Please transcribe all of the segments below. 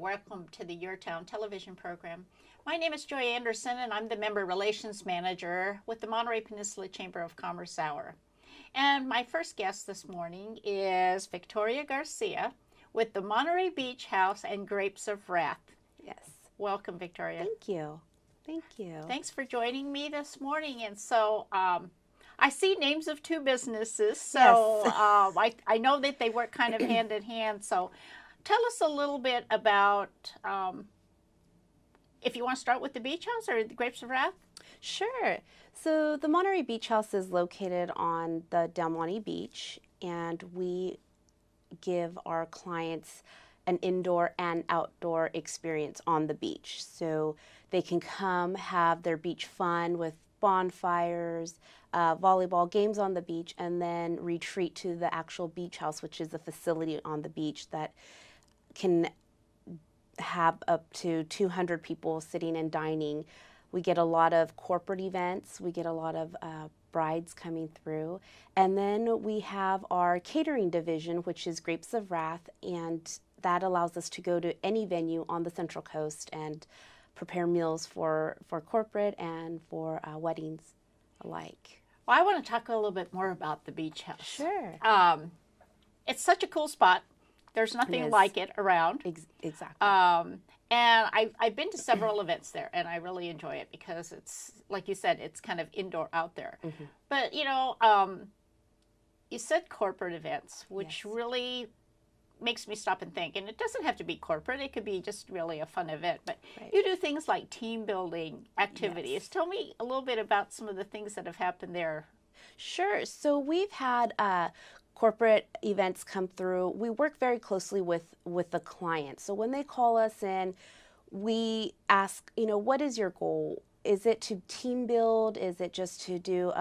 welcome to the YourTown television program. My name is Joy Anderson, and I'm the Member Relations Manager with the Monterey Peninsula Chamber of Commerce Hour. And my first guest this morning is Victoria Garcia with the Monterey Beach House and Grapes of Wrath. Yes. Welcome, Victoria. Thank you. Thank you. Thanks for joining me this morning. And so I see names of two businesses, so Yes. I know that they work kind of hand in hand. So tell us a little bit about, if you want to start with the Beach House or the Grapes of Wrath. Sure. So the Monterey Beach House is located on the Del Monte Beach, and we give our clients an indoor and outdoor experience on the beach. So they can come have their beach fun with bonfires, volleyball games on the beach, and then retreat to the actual beach house, which is a facility on the beach that can have up to 200 people sitting and dining. We get a lot of corporate events. We get a lot of brides coming through. And then we have our catering division, which is Grapes of Wrath, and that allows us to go to any venue on the Central Coast and prepare meals for corporate and for weddings alike. Well, I want to talk a little bit more about the Beach House. Sure. It's such a cool spot. There's nothing like it around. Exactly. And I've been to several events there, and I really enjoy it because it's, like you said, it's kind of indoor out there. Mm-hmm. But, you said corporate events, which really makes me stop and think. And it doesn't have to be corporate. It could be just really a fun event. But you do things like team building activities. Yes. Tell me a little bit about some of the things that have happened there. Sure. So we've had corporate events come through. We work very closely with the client. So when they call us in, we ask, what is your goal? Is it to team build? Is it just to do,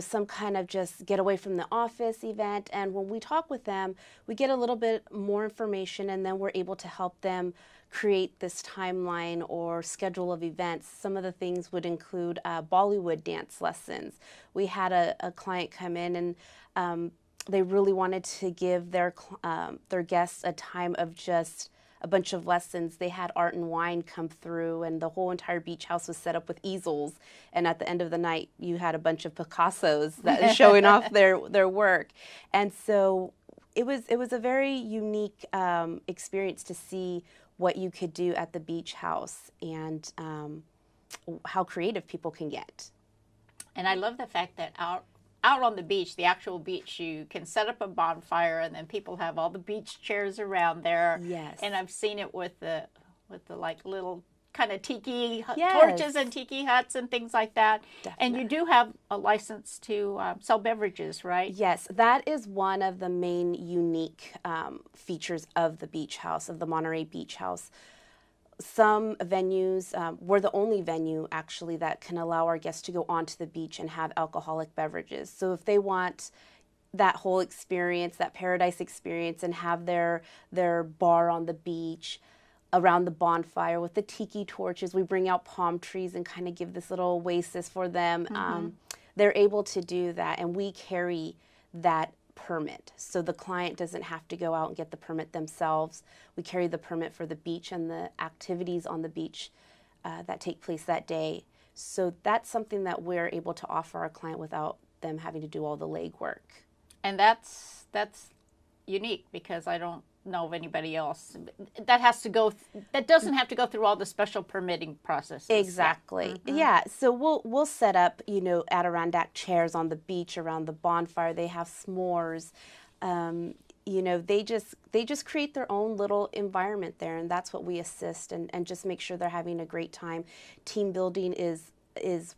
some kind of just get away from the office event? And when we talk with them, we get a little bit more information, and then we're able to help them create this timeline or schedule of events. Some of the things would include Bollywood dance lessons. We had a client come in, and they really wanted to give their guests a time of just a bunch of lessons. They had art and wine come through, and the whole entire beach house was set up with easels. And at the end of the night, you had a bunch of Picassos that showing off their work. And so it was a very unique experience to see what you could do at the beach house and how creative people can get. And I love the fact that out on the beach, the actual beach, you can set up a bonfire, and then people have all the beach chairs around there. Yes. And I've seen it with the like little kind of tiki torches and tiki huts and things like that. Definitely. And you do have a license to sell beverages, right? Yes, that is one of the main unique features of the beach house, of the Monterey Beach House. Some venues, we're the only venue actually that can allow our guests to go onto the beach and have alcoholic beverages. So if they want that whole experience, that paradise experience, and have their bar on the beach around the bonfire with the tiki torches, we bring out palm trees and kind of give this little oasis for them. Mm-hmm. They're able to do that, and we carry that permit. So the client doesn't have to go out and get the permit themselves. We carry the permit for the beach and the activities on the beach that take place that day. So that's something that we're able to offer our client without them having to do all the legwork. And that's unique, because I don't know of anybody else that doesn't have to go through all the special permitting processes. Exactly. Mm-hmm. Yeah. So we'll set up, Adirondack chairs on the beach around the bonfire. They have s'mores. They just create their own little environment there, and that's what we assist and just make sure they're having a great time. Team building is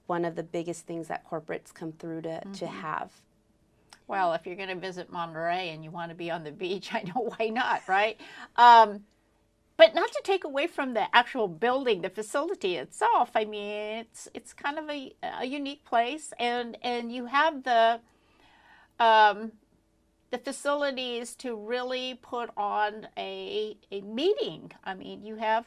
one of the biggest things that corporates come through to have. Well, if you're going to visit Monterey and you want to be on the beach, I know why not, right? But not to take away from the actual building, the facility itself. I mean, it's kind of a unique place, and you have the facilities to really put on a meeting. I mean, you have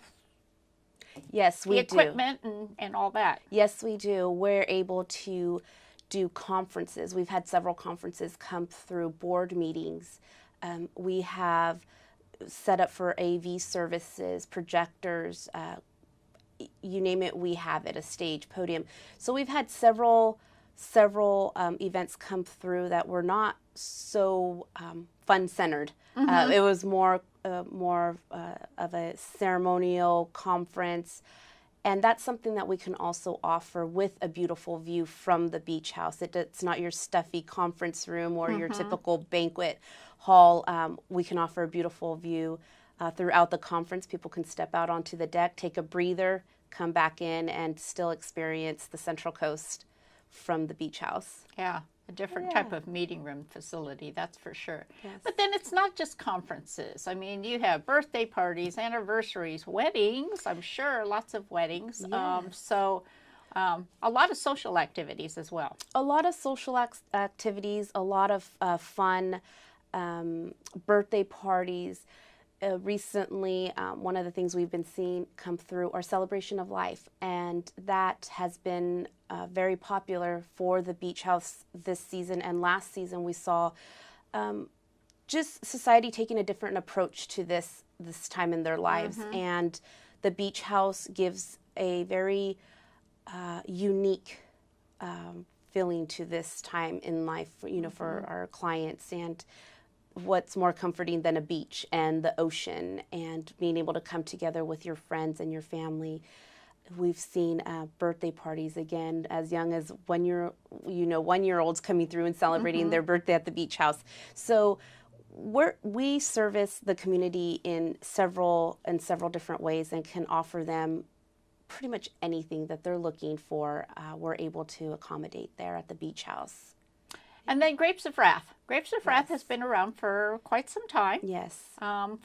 the equipment and all that. Yes, we do. We're able to do conferences. We've had several conferences come through, board meetings. We have set up for AV services, projectors, you name it, we have it, a stage, podium. So we've had several events come through that were not so fun-centered. It was more of a ceremonial conference. And that's something that we can also offer with a beautiful view from the beach house. It's not your stuffy conference room or your typical banquet hall. We can offer a beautiful view throughout the conference. People can step out onto the deck, take a breather, come back in, and still experience the Central Coast from the beach house. Yeah, a different type of meeting room facility, that's for sure. Yes. But then it's not just conferences. I mean, you have birthday parties, anniversaries, weddings, I'm sure, lots of weddings. Yes. A lot of social activities as well. A lot of social activities, a lot of fun birthday parties. Recently, one of the things we've been seeing come through are celebration of life, and that has been very popular for the beach house this season. And last season we saw just society taking a different approach to this time in their lives, and the beach house gives a very unique feeling to this time in life, for our clients. And what's more comforting than a beach and the ocean and being able to come together with your friends and your family. We've seen birthday parties, again, as young as 1-year-olds coming through and celebrating their birthday at the beach house. So we service the community in several different ways and can offer them pretty much anything that they're looking for. We're able to accommodate there at the beach house. And then Grapes of Wrath. Grapes of Wrath has been around for quite some time. Yes.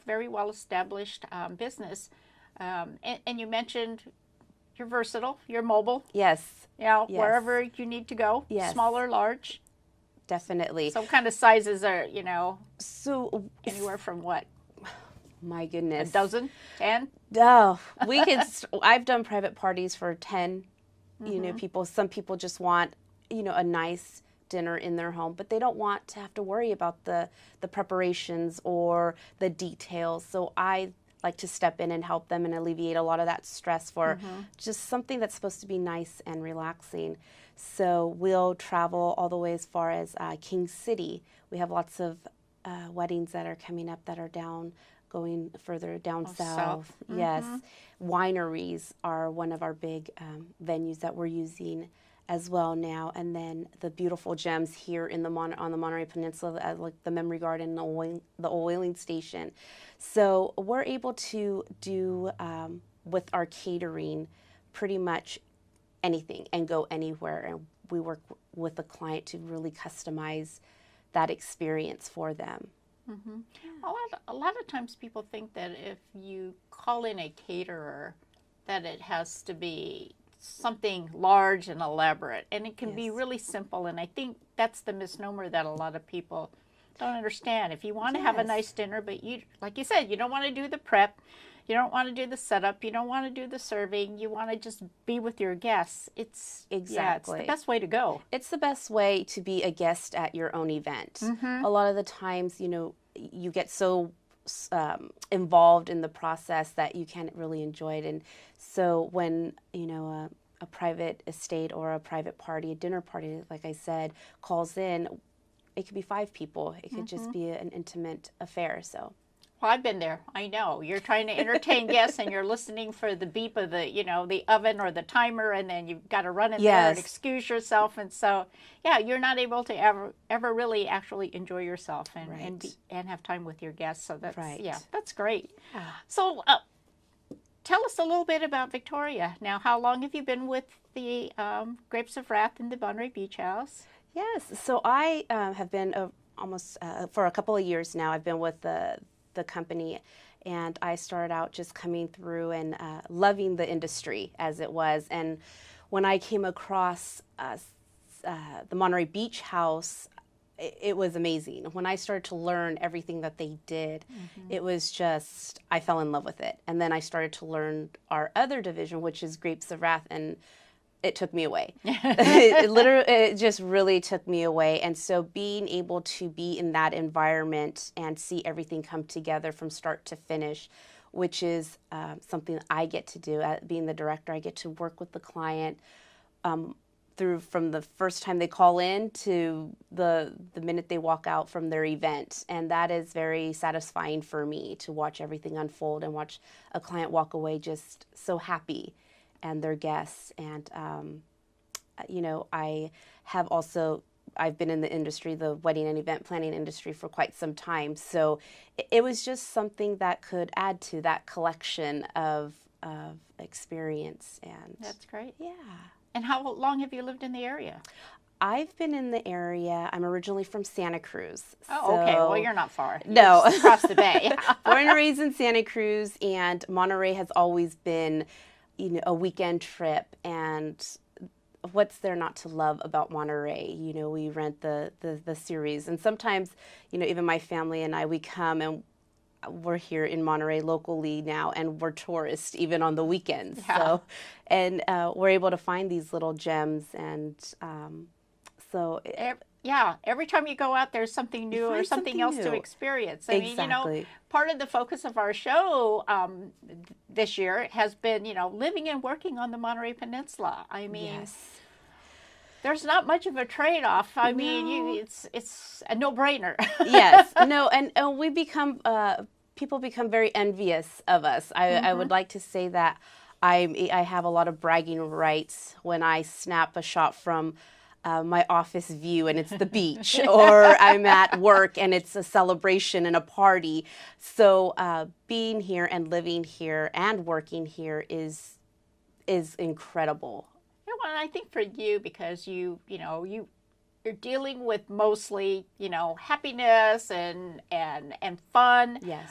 Very well-established business. And you mentioned you're versatile, you're mobile. Yes. Yes. Wherever you need to go, small or large. Definitely. So what kind of sizes are, So anywhere from what? My goodness. A dozen? 10? Oh, I've done private parties for 10, people. Some people just want, a nice dinner in their home, but they don't want to have to worry about the preparations or the details. So I like to step in and help them and alleviate a lot of that stress for just something that's supposed to be nice and relaxing. So we'll travel all the way as far as King City. We have lots of weddings that are coming up that are going further down south. Yes. Wineries are one of our big venues that we're using as well now, and then the beautiful gems here in on the Monterey Peninsula, like the Memory Garden, the oiling station. So we're able to do with our catering pretty much anything and go anywhere, and we work with the client to really customize that experience for them. A lot of times people think that if you call in a caterer, that it has to be something large and elaborate, and it can be really simple. And I think that's the misnomer that a lot of people don't understand. If you want to have a nice dinner, but you, like you said, you don't want to do the prep, you don't want to do the setup, you don't want to do the serving, you want to just be with your guests. It's it's the best way to go. It's the best way to be a guest at your own event. A lot of the times, you get so involved in the process that you can't really enjoy it. And so when a private estate or a private party, a dinner party, like I said, calls in, it could be 5 people. It could just be an intimate affair. So Well, I've been there. I know. You're trying to entertain guests and you're listening for the beep of the, the oven or the timer, and then you've got to run in there and excuse yourself. And so, you're not able to ever really actually enjoy yourself and have time with your guests. So that's, that's great. So tell us a little bit about Victoria. Now, how long have you been with the Grapes of Wrath in the Monterey Beach House? Yes. So I have been almost for a couple of years now. I've been with the company, and I started out just coming through and loving the industry as it was. And when I came across the Monterey Beach House, it was amazing. When I started to learn everything that they did, it was just, I fell in love with it. And then I started to learn our other division, which is Grapes of Wrath, and it took me away. It just really took me away. And so being able to be in that environment and see everything come together from start to finish, which is something that I get to do. Being the director, I get to work with the client through from the first time they call in to the minute they walk out from their event. And that is very satisfying for me, to watch everything unfold and watch a client walk away just so happy, and their guests. And I've been in the industry, the wedding and event planning industry, for quite some time. So it was just something that could add to that collection of experience. And that's great. Yeah. And how long have you lived in the area? I've been in the area. I'm originally from Santa Cruz. Oh, okay. Well, you're not far. No. You're just across the bay. Born and raised in Santa Cruz, and Monterey has always been, a weekend trip. And what's there not to love about Monterey? We rent the series, and sometimes, even my family and I, we come, and we're here in Monterey locally now, and we're tourists even on the weekends. Yeah. So, and we're able to find these little gems, and every time you go out, there's something new or something else to experience. I mean, part of the focus of our show this year has been, living and working on the Monterey Peninsula. I mean, yes. There's not much of a trade-off. I mean, it's a no-brainer. Yes. No, and we become, people become very envious of us. I would like to say that I have a lot of bragging rights when I snap a shot from my office view and it's the beach, or I'm at work and it's a celebration and a party. So being here and living here and working here is incredible. Well, I think for you, because you're dealing with mostly, happiness and fun. Yes.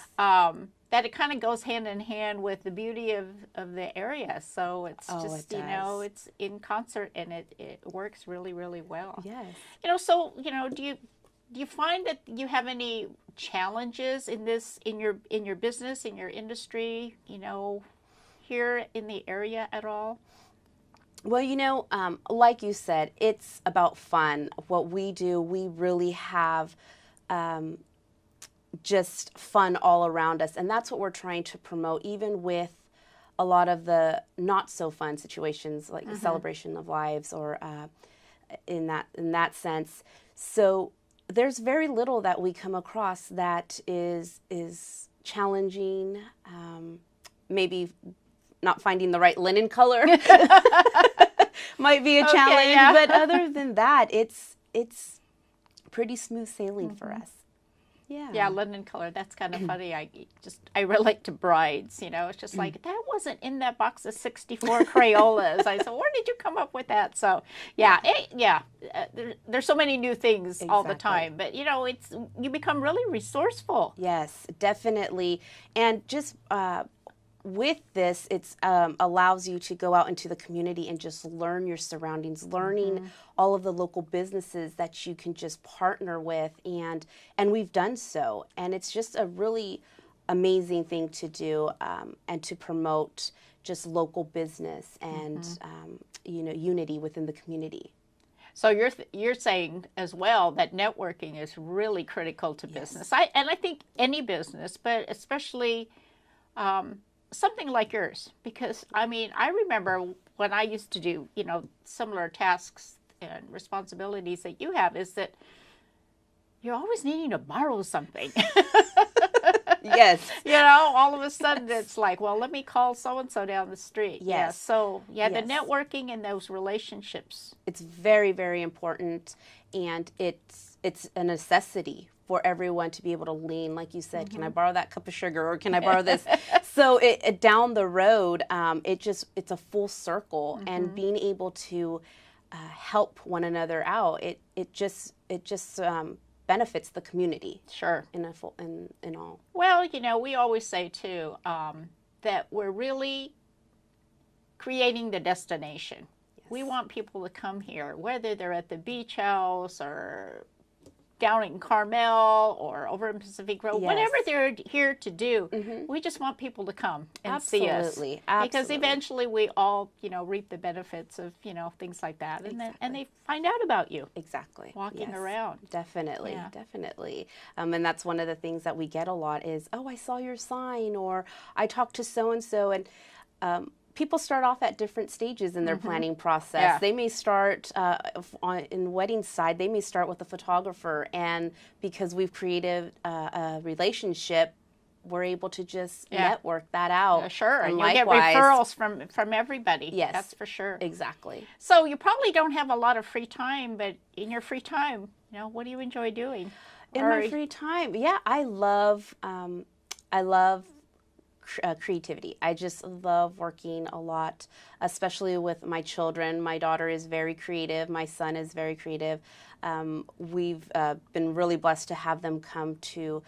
That it kind of goes hand in hand with the beauty of the area. So it's it's in concert, and it works really, really well. Yes. So, do you find that you have any challenges in your business, in your industry, here in the area at all? Well, like you said, it's about fun. What we do, we really have just fun all around us. And that's what we're trying to promote, even with a lot of the not so fun situations, like the celebration of lives, or in that sense. So there's very little that we come across that is challenging. Maybe not finding the right linen color might be a challenge, but other than that, it's pretty smooth sailing for us. Yeah, linen color. That's kind of funny. I relate to brides. It's just like, that wasn't in that box of 64 Crayolas. I said, where did you come up with that? So there's so many new things all the time. But you become really resourceful. Yes, definitely, and just. With this, it allows you to go out into the community and just learn your surroundings, learning all of the local businesses that you can just partner with, and we've done so. And it's just a really amazing thing to do, and to promote just local business and unity within the community. So you're saying as well that networking is really critical to business. I think any business, but especially something like yours, because I remember when I used to do, similar tasks and responsibilities that you have, is that you're always needing to borrow something. Yes. All of a sudden it's like, well, let me call so-and-so down the street. Yes. So the networking and those relationships. It's very, very important, and it's a necessity for everyone to be able to lean, like you said, can I borrow that cup of sugar, or can I borrow this? So down the road, it's a full circle, and being able to help one another out, it just benefits the community. Sure. In all. Well, we always say too that we're really creating the destination. Yes. We want people to come here, whether they're at the beach house or down in Carmel or over in Pacific Grove, whatever Yes. they're here to do, we just want people to come and see us. Absolutely. Because eventually we all, reap the benefits of, things like that. And then and they find out about you Exactly. walking Yes. around. Definitely, Yeah. definitely. And that's one of the things that we get a lot is, oh, I saw your sign, or I talked to so-and-so. And people start off at different stages in their planning process. Yeah. They may start in wedding side, they may start with a photographer. And because we've created a relationship, we're able to just network that out. Sure, and you'll likewise, get referrals from everybody. Yes. That's for sure. Exactly. So you probably don't have a lot of free time, but in your free time, what do you enjoy doing? In my free time, I love creativity. I just love working a lot, especially with my children. My daughter is very creative. My son is very creative. We've been really blessed to have them come to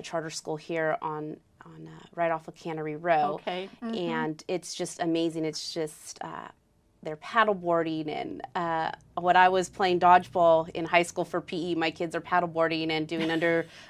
charter school here on right off of Cannery Row. Okay. And it's just amazing. It's just they're paddleboarding, and when I was playing dodgeball in high school for PE, my kids are paddleboarding and doing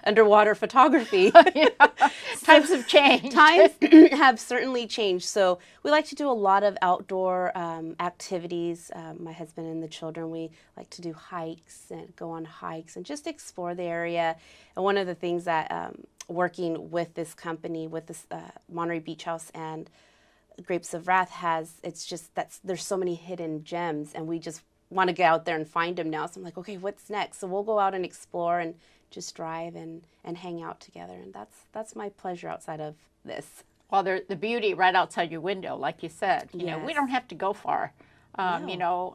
underwater photography. Times have changed. Times have certainly changed. So we like to do a lot of outdoor activities. My husband and the children, we like to do hikes and go on hikes and just explore the area. And one of the things that working with this company, with this Monterey Beach House and Grapes of Wrath it's just there's so many hidden gems, and we just want to get out there and find them now. So I'm like, okay, what's next? So we'll go out and explore and just drive and hang out together, and that's my pleasure outside of this. Well, the beauty right outside your window, like you said. We Yes. don't have to go far. No.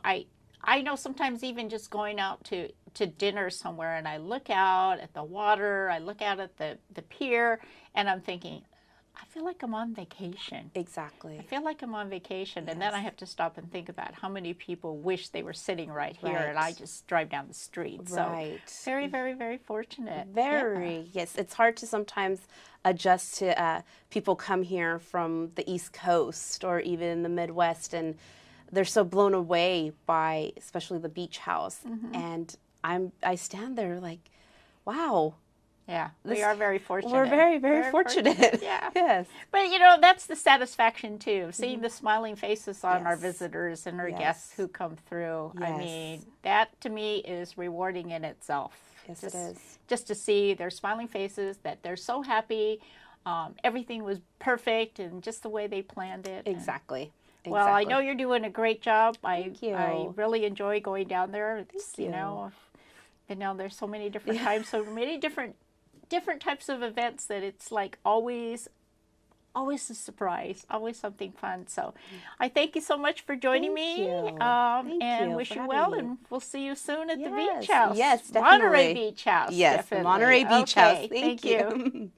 I know sometimes even just going out to dinner somewhere, and I look out at the water, I look out at the pier, and I'm thinking, I feel like I'm on vacation. Exactly. I feel like I'm on vacation, and then I have to stop and think about how many people wish they were sitting right here, and I just drive down the street. Right. So very, very, very fortunate. Very. Yes. It's hard to sometimes adjust to people come here from the East Coast or even the Midwest, and they're so blown away by especially the beach house. And I stand there like, wow. Yeah, we are very fortunate. We're very, very fortunate. Yeah. Yes. But, that's the satisfaction, too, seeing the smiling faces on our visitors and our guests who come through. Yes. I mean, that, to me, is rewarding in itself. Yes, it is. Just to see their smiling faces, that they're so happy, everything was perfect, and just the way they planned it. Exactly. Well, I know you're doing a great job. Thank you. I really enjoy going down there. It's, Thank you. there's so many different times, so many different types of events that it's like always a surprise, always something fun. So I thank you so much for joining me. And wish you well, and we'll see you soon at the beach house. Yes, definitely. Monterey Beach House. Yes, definitely. Monterey Beach House. Thank you.